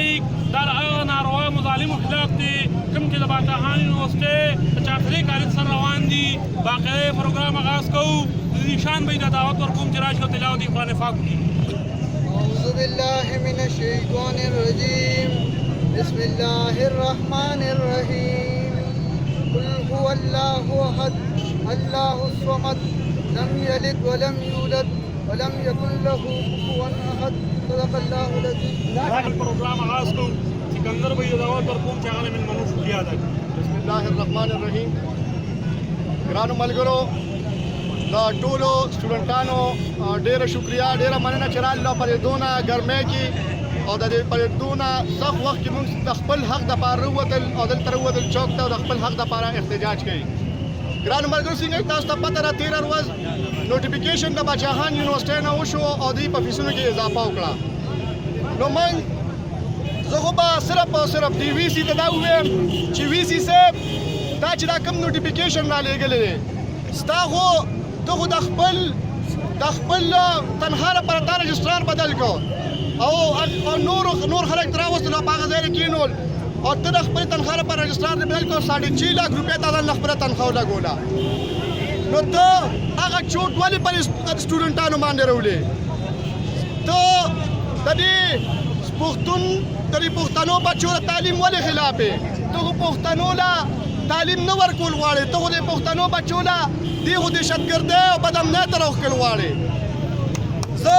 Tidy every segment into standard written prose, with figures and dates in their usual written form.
سټرایک دا هغه ناروا مظالمو خلاف دی کوم چې د باچاخان یونیورسټۍ د چاپلۍ کالج سره روان دي. باقاعده پروګرام آغاز کوو. نشان به د دعوت ورکوم چې راشي او تلاوت قرآن پاک وکړي. اعوذ باللہ من الشیطان الرجیم بسم اللہ الرحمن الرحیم قل هو اللہ احد اللہ الصمد لم یلد ولم یولد ولم یکن له کفوا احد صدق اللہ العظیم. پروګرام آغاز کوو. سکندر به د دعوت ورکوم چې هغه مې منو شکریه ادا کړي. بسم الله الرحمن الرحیم. ګرانو ملګرو دا ټولو سټوډنټانو ډېره شکریه، ډېره مننه چې راغله په دې دونه ګرمۍ کې او د دې په دونه سخت وخت کې موږ د خپل حق دپاره ووتل او دلته راووتل چوک ته او د خپل حق دپاره احتجاج کوي. ګرانو ملګرو څنګه تاسو ته پته ده تېره ورځ نوټیفیکیشن د باچاخان یونیورسټۍ نه وشو او دوی په فیسونو کې اضافه وکړه. نو موږ زه خو به صرف او صرف دی وي سي ته دا ووایم چې وي سي صاحب دا چې دا کوم نوټیفیکیشن رالیږلی دی ستا خو ته خو د خپل تنخوا لپاره تا رجسټرار بدل کو او نور خلک ته راوستل او په هغه ځای کې کېنول او ته د خپل تنخوا لپاره رجسټرار دې بدل کو 6.5 لاک روپۍ تا ځان له خپله تنخوا ولګوله. نو ته هغه چوټ ولې پر سټوډنټانو باندې راولې؟ ته د دې پښتنو بچو د تعلیم ولې خلاف یې؟ ته خو پښتنو له تعلیم نه ورکول غواړې، ته خو د پښتنو بچو له دې خو دهشتګردۍ او بدامنۍ ته راوښکل غواړې. زه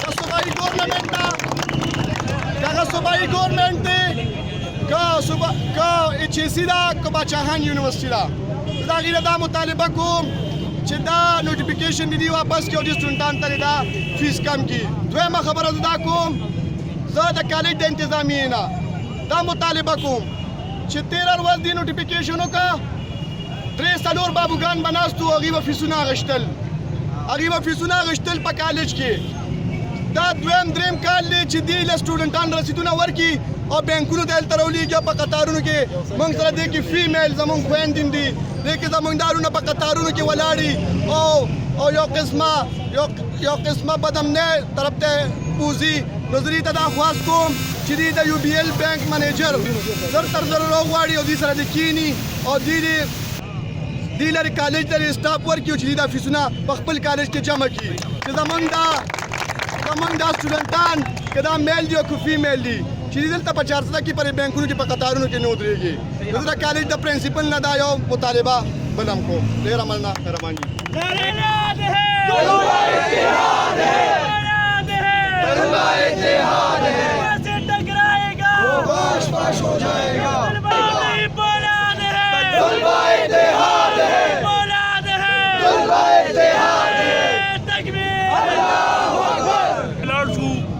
د صوبایي ګورنمنټ نه که هغه صوبایي ګورنمنټ دی که ایچ ای سي ده که باچاخان یونیورسټي ده، زه د هغې نه دا مطالبه کوم چې دا نوټیفیکیشن دې واپس کړي او دې سټوډنټانو ته دا فیس کم کړي. دویمه خبره زه دا کوم، زه د کالج د انتظامیې نه دا مطالبه کوم چې 13 ورځ دې نوټیفیکیشن وکړه 3-4 بابوګان به ناست وو، هغوی به فیسونه اخیستل په کالج کې. دا دویم دریم کال دی چې دوی له سټوډنټانو رسیدونه ورکړي او بینکونو ته هلته راولېږي په قطارونو کې. موږ سره دې کې فیمیل زموږ خویندې دي، دې کې زموږ دارونه په قطارونو کې ولاړي او یو قسمه بدامنۍ طرف ته بوځي. نو زه دې ته دا خواست کوم چې دوی د U B L bank manager زر تر زر راوغواړي او دوی سره دې کښېني او دوی لرې کالج ته سټاف ورکړي او چې دوی دا فیسونه په خپل کالج کې جمع کړي چې زموږ دا سټوډنټان که دا میل دي او که فیمیل دي چې دوی دلته په 400 کې پر بینکونو کې په قطارونو کې نه ودرېږي. نو زه د کالج د پرنسپل نه دا یو مطالبه بلم کوم. ډېره مننه، مهرباني. ہو جائے گا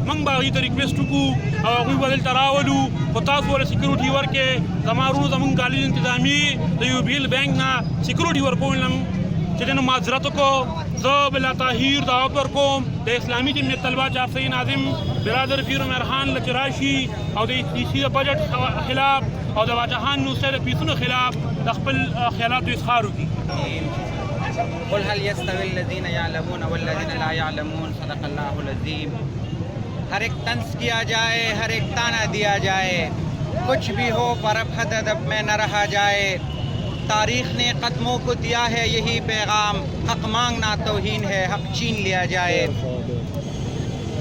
منگ باغی ته ریکویسټ وکړو او هغوی به دلته راولو خو تاسو ورته سیکورټي ورکړئ. زما ورونو زموږ کالج انتظامي د یو بي ایل بینک نه سیکورټي ورکول چې دې نه معذرت وکړو. زه بلا طاهر دعوت ورکوم د اسلامي جمعیت طلبه جافی ناظم برادر پیر عمر خان له چې راشي او د ای سی د بجټ خلاف او د باچاخان یونیورسټۍ د فیسونو خلاف د خپل خیالاتو اظهار وکړي. قل هل يستوي الذين يعلمون والذين لا يعلمون صدق الله العظیم. ہر ایک طنز کیا جائے، ہر ایک تانا دیا جائے، کچھ بھی ہو پر اب حد ادب میں نہ رہا جائے. تاریخ نے قدموں کو دیا ہے یہی پیغام، حق مانگنا توہین ہے، حق چھین لیا جائے.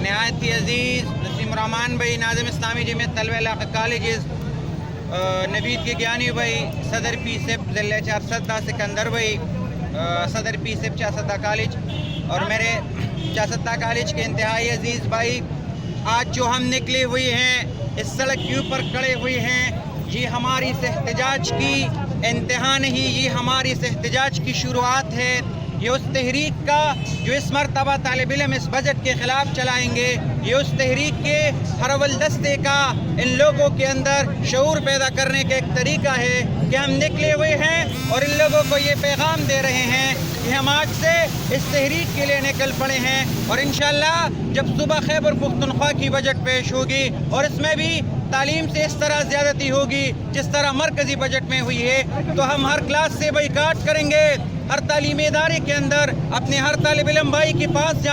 نہایت ہی عزیز نسیم الرحمان بھائی ناظم اسلامی جمعیت طلبہ علاقہ کالجز، نوید کے گیانی بھائی صدر پی سیپ ضلع چارسدہ سکندر بھائی صدر پی سیپ چارسدہ کالج اور میرے چارسدہ کالج کے انتہائی عزیز بھائی، آج جو ہم نکلے ہوئے ہیں اس سڑک کے اوپر کھڑے ہوئے ہیں، یہ ہماری اس احتجاج کی انتہا نہیں، یہ ہماری اس احتجاج کی شروعات ہے. یہ اس تحریک کا جو اس مرتبہ طالب علم اس بجٹ کے خلاف چلائیں گے، یہ اس تحریک کے ہر اول دستے کا ان لوگوں کے اندر شعور پیدا کرنے کا ایک طریقہ ہے کہ ہم نکلے ہوئے ہیں اور ان لوگوں کو یہ پیغام دے رہے ہیں کہ ہم آج سے اس تحریک کے لیے نکل پڑے ہیں. اور انشاءاللہ جب صبح خیبر پختونخوا کی بجٹ پیش ہوگی اور اس میں بھی تعلیم سے اس طرح زیادتی ہوگی جس طرح مرکزی بجٹ میں ہوئی ہے، تو ہم ہر کلاس سے بائیکاٹ کریں گے، ہر تعلیمی ادارے کے اندر اپنے ہر طالب علم بھائی کے پاس